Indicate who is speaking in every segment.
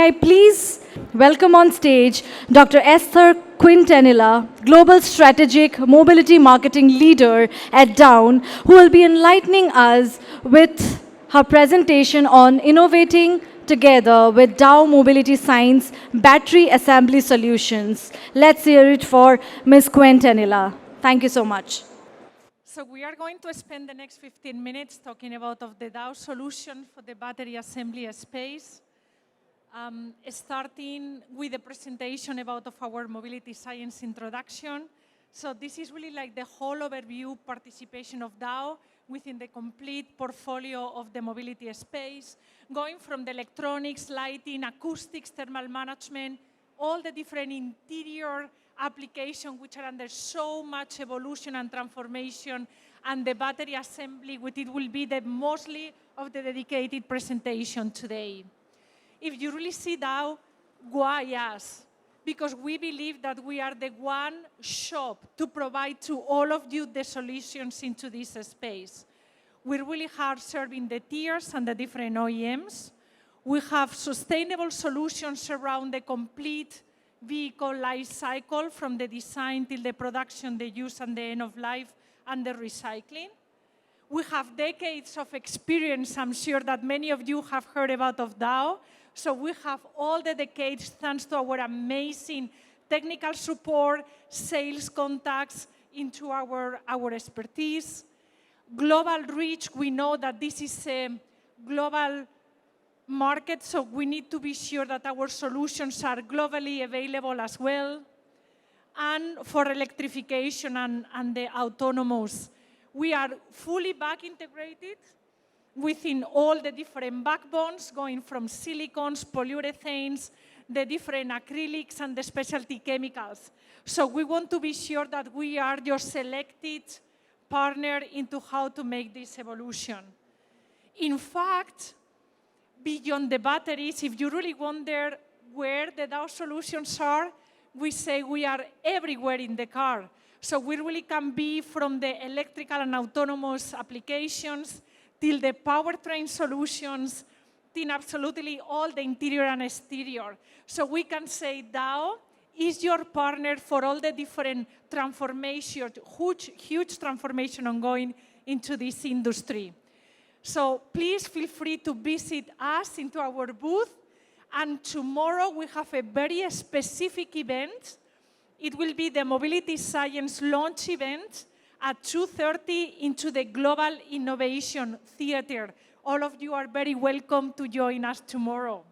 Speaker 1: I please welcome on stage Dr. Esther Quintanilla, Global Strategic Mobility Marketing Leader at Dow, who will be enlightening us with her presentation on innovating together with Dow MobilityScience Battery Assembly Solutions. Let's hear it for Ms. Quintanilla. Thank you so much.
Speaker 2: So we are going to spend the next 15 minutes talking about the Dow solution for the battery assembly space, starting with the presentation about our mobility science introduction. So this is really like the whole overview participation of Dow within the complete portfolio of the mobility space, going from the electronics, lighting, acoustics, thermal management, all the different interior applications which are under so much evolution and transformation, and the battery assembly, which it will be the mostly of the dedicated presentation today. If you really see Dow, why us? Because we believe that we are the one shop to provide to all of you the solutions into this space. We're really hard serving the tiers and the different OEMs. We have sustainable solutions around the complete vehicle life cycle, from the design till the production, the use and the end of life, and the recycling. We have decades of experience. I'm sure that many of you have heard about of Dow. So we have all the decades thanks to our amazing technical support, sales contacts into our expertise. Global reach, we know that this is a global market, so we need to be sure that our solutions are globally available as well. And for electrification and the autonomous, we are fully back integrated within all the different backbones, going from silicons, polyurethanes, the different acrylics, and the specialty chemicals. So we want to be sure that we are your selected partner into how to make this evolution. In fact, beyond the batteries, if you really wonder where the Dow solutions are, we say we are everywhere in the car. So we really can be from the electrical and autonomous applications till the powertrain solutions, till absolutely all the interior and exterior. So we can say Dow is your partner for all the different transformation, huge transformation ongoing into this industry. So please feel free to visit us into our booth. And tomorrow we have a very specific event. It will be the Mobility Science launch event at 2:30 into the Global Innovation Theater. All of you are very welcome to join us tomorrow.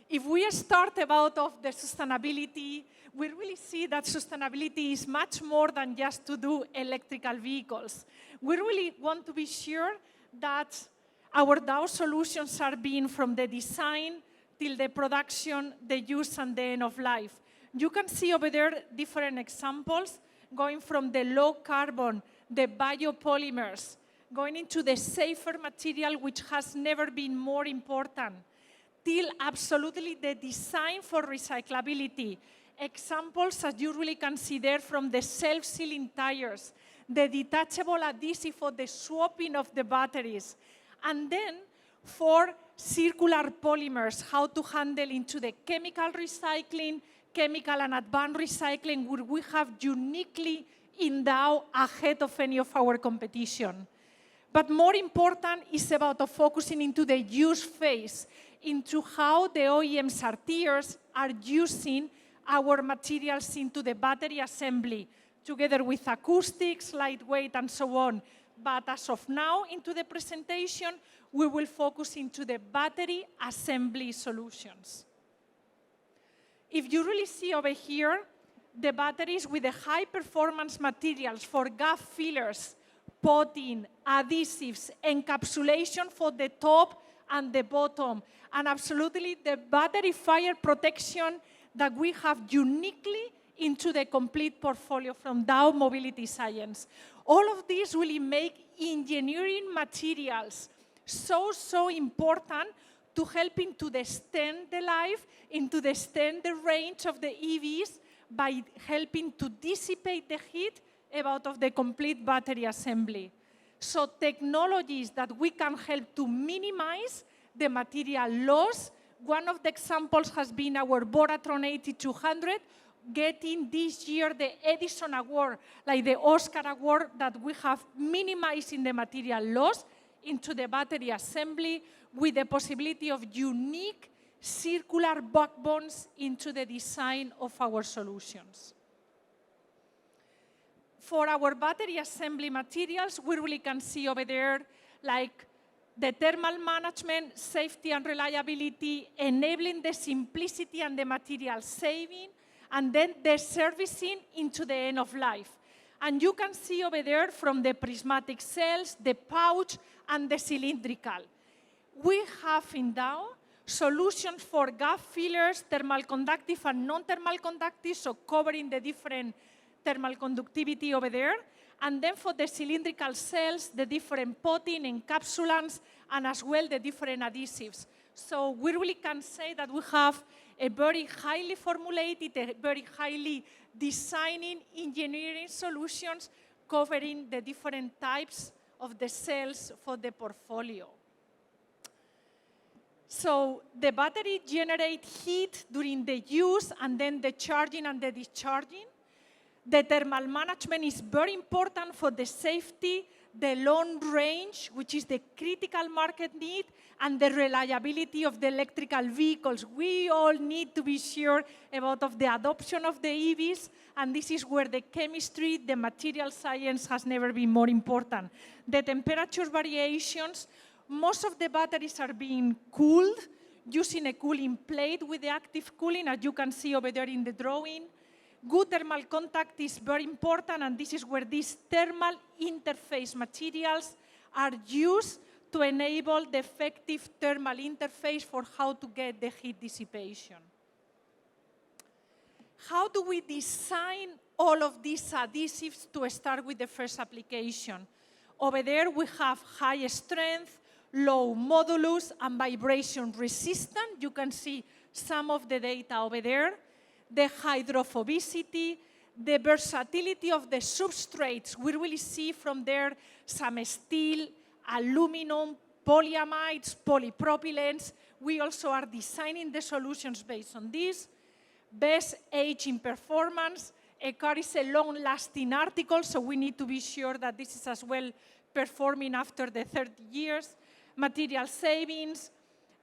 Speaker 2: If we start about of the sustainability, we really see that sustainability is much more than just to do electrical vehicles. We really want to be sure that our Dow solutions are being from the design till the production, the use, and the end of life. You can see over there different examples, going from the low carbon, the biopolymers, going into the safer material, which has never been more important, till absolutely the design for recyclability. Examples, as you really can see there, from the self-sealing tires, the detachable adhesive for the swapping of the batteries, and then for circular polymers, how to handle into the chemical recycling, chemical and advanced recycling, where we have uniquely in Dow ahead of any of our competition. But more important is about focusing into the use phase, into how the OEMs or tiers are using our materials into the battery assembly, together with acoustics, lightweight, and so on. But as of now, into the presentation, we will focus into the battery assembly solutions. If you really see over here, the batteries with the high-performance materials for gap fillers, potting, adhesives, encapsulation for the top and the bottom, and absolutely the battery fire protection that we have uniquely into the complete portfolio from Dow MobilityScience. All of these really make engineering materials so important to helping to extend the life, into the extend the range of the EVs by helping to dissipate the heat out of the complete battery assembly. So technologies that we can help to minimize the material loss One of the examples has been our Boratron 8200, getting this year the Edison Award, like the Oscar Award, that we have minimizing the material loss into the battery assembly with the possibility of unique circular backbones into the design of our solutions. For our battery assembly materials, we really can see over there like the thermal management, safety and reliability, enabling the simplicity and the material saving, and then the servicing into the end of life. And you can see over there from the prismatic cells, the pouch, and the cylindrical. We have in Dow solutions for gap fillers, thermal conductive and non-thermal conductive, so covering the different thermal conductivity over there. And then for the cylindrical cells, the different potting, encapsulants, and as well the different adhesives. So we really can say that we have a very highly formulated, a very highly designing engineering solutions covering the different types of the cells for the portfolio. So the battery generates heat during the use and then the charging and the discharging. The thermal management is very important for the safety, the long range, which is the critical market need, and the reliability of the electrical vehicles. We all need to be sure about the adoption of the EVs, and this is where the chemistry, the material science has never been more important. The temperature variations, most of the batteries are being cooled using a cooling plate with the active cooling, as you can see over there in the drawing. Good thermal contact is very important, and this is where these thermal interface materials are used to enable the effective thermal interface for how to get the heat dissipation. How do we design all of these adhesives to start with the first application? Over there we have high strength, low modulus, and vibration resistant. You can see some of the data over there. The hydrophobicity, the versatility of the substrates. We really see from there some steel, aluminum, polyamides, polypropylenes. We also are designing the solutions based on this. Best aging performance. A car is a long-lasting article, so we need to be sure that this is as well performing after the 30 years. Material savings,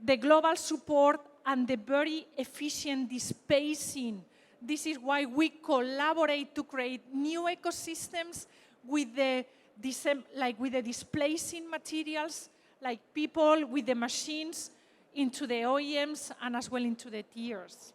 Speaker 2: the global support, and the very efficient despacing. This is why we collaborate to create new ecosystems with the displacing materials, like people with the machines, into the OEMs and as well into the tiers.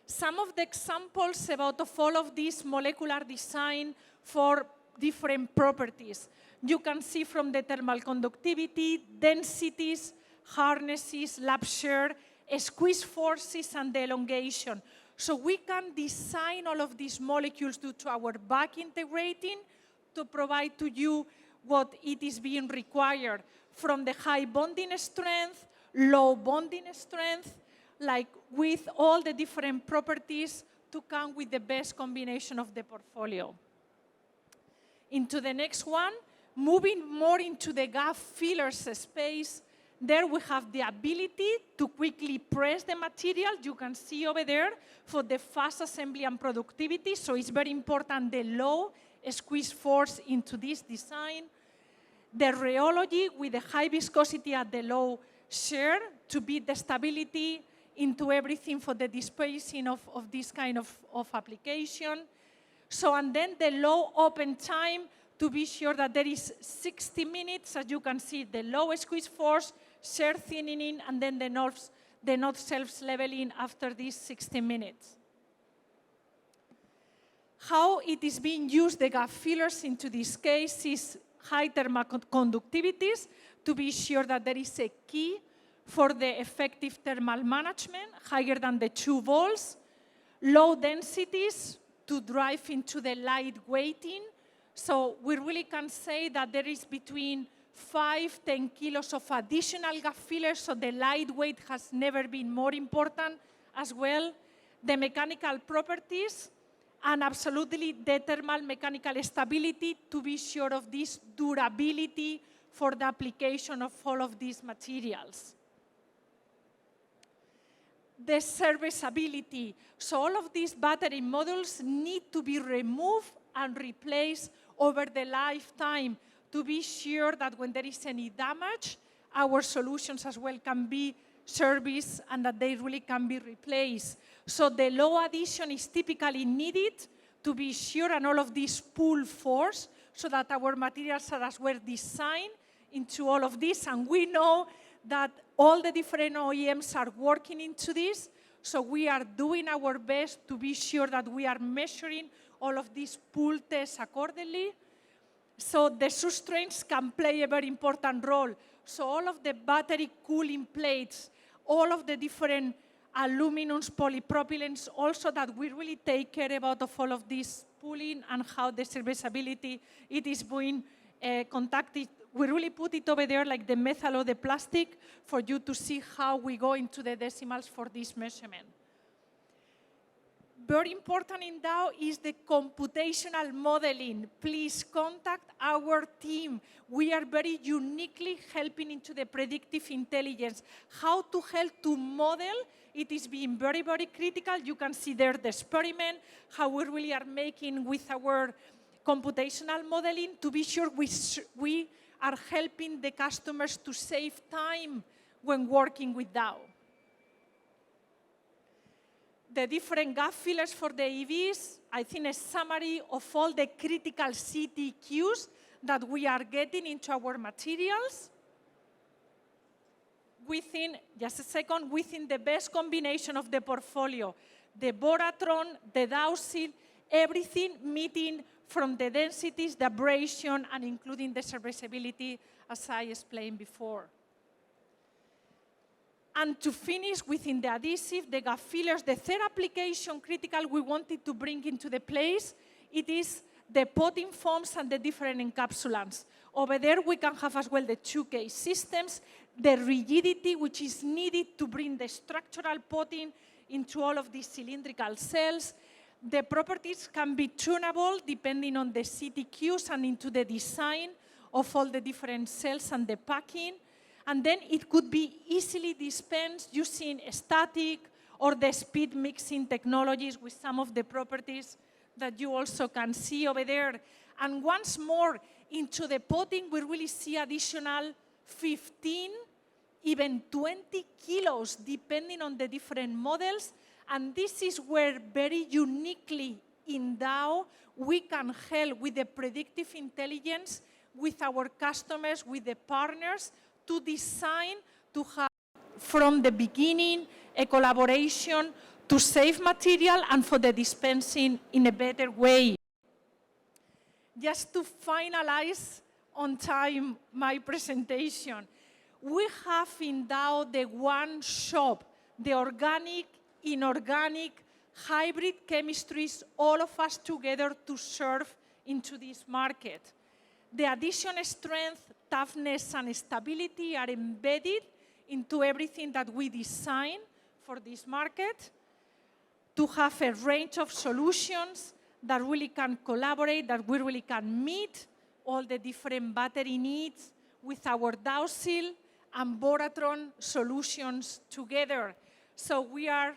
Speaker 2: Some of the examples about all of this molecular design for different properties. You can see from the thermal conductivity, densities, harnesses, lap shear, squeeze forces, and the elongation. So we can design all of these molecules due to our back integrating to provide to you what it is being required from the high bonding strength, low bonding strength, like with all the different properties to come with the best combination of the portfolio. Into the next one, moving more into the gap fillers space. There we have the ability to quickly press the material. You can see over there for the fast assembly and productivity. So it's very important the low squeeze force into this design. The rheology with the high viscosity at the low shear to beat the stability into everything for the displacing of this kind of application. So, and then the low open time to be sure that there is 60 minutes, as you can see, the low squeeze force, shear thinning, and then the node self-leveling after these 60 minutes. How it is being used, the gap fillers into this case, is high thermal conductivities to be sure that there is a key for the effective thermal management, higher than the 2 volts, low densities to drive into the light weighting. So we really can say that there is between 5–10 kilos of additional gap fillers, so the lightweight has never been more important as well. The mechanical properties, and absolutely the thermal mechanical stability to be sure of this durability for the application of all of these materials. the serviceability. So all of these battery modules need to be removed and replaced over the lifetime to be sure that when there is any damage, our solutions as well can be serviced and that they really can be replaced. So the low addition is typically needed to be sure, and all of this pull force, so that our materials are as well designed into all of this. And we know that all the different OEMs are working into this, so we are doing our best to be sure that we are measuring all of these pull tests accordingly. So the substrates can play a very important role. So all of the battery cooling plates, all of the different aluminums, polypropylenes, also that we really take care about of all of this pooling and how the serviceability it is being contacted. We really put it over there like the metal or the plastic for you to see how we go into the decimals for this measurement. Very important in Dow is the computational modeling. Please contact our team. We are very uniquely helping into the predictive intelligence. How to help to model, it is being very, very critical. You can see there the experiment, how we really are making with our computational modeling to be sure we are helping the customers to save time when working with Dow. The different gap fillers for the EVs, I think a summary of all the critical CTQs that we are getting into our materials. Within, just a second, within the best combination of the portfolio, the Boratron, the Dowsil, everything meeting from the densities, the abrasion, and including the serviceability, as I explained before. And to finish within the adhesive, the gap fillers, the third application critical we wanted to bring into the place, it is the potting foams and the different encapsulants. Over there, we can have as well the 2K systems, the rigidity which is needed to bring the structural potting into all of these cylindrical cells. The properties can be tunable depending on the CTQs and into the design of all the different cells and the packing. And then it could be easily dispensed using static or the speed mixing technologies with some of the properties that you also can see over there. And once more, into the potting, we really see additional 15, even 20 kilos, depending on the different models. And this is where very uniquely in Dow, we can help with the predictive intelligence with our customers, with the partners, to design, to have from the beginning a collaboration to save material and for the dispensing in a better way. Just to finalize on time my presentation, we have in Dow the one shop, the organic, inorganic, hybrid chemistries, all of us together to serve into this market. The additional strength, toughness, and stability are embedded into everything that we design for this market to have a range of solutions that really can collaborate, that we really can meet all the different battery needs with our Dowsil and Boratron solutions together. So we are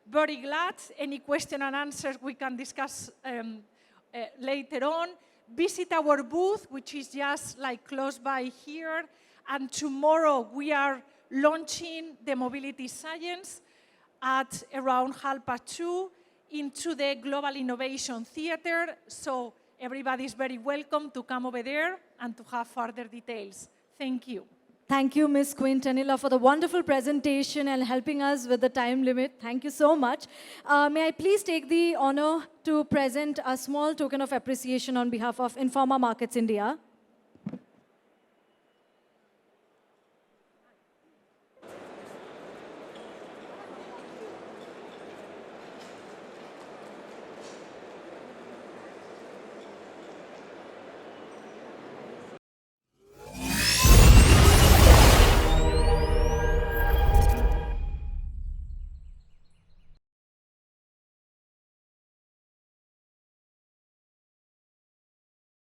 Speaker 2: very glad. Any question and answers we can discuss later on. Visit our booth, which is just like close by here. And tomorrow we are launching the MobilityScience at around 2:30 into the Global Innovation Theater. So everybody is very welcome to come over there and to have further details. Thank you.
Speaker 1: Thank you, Ms. Quintanilla, for the wonderful presentation and helping us with the time limit. Thank you so much. May I please take the honor to present a small token of appreciation on behalf of Informa Markets India.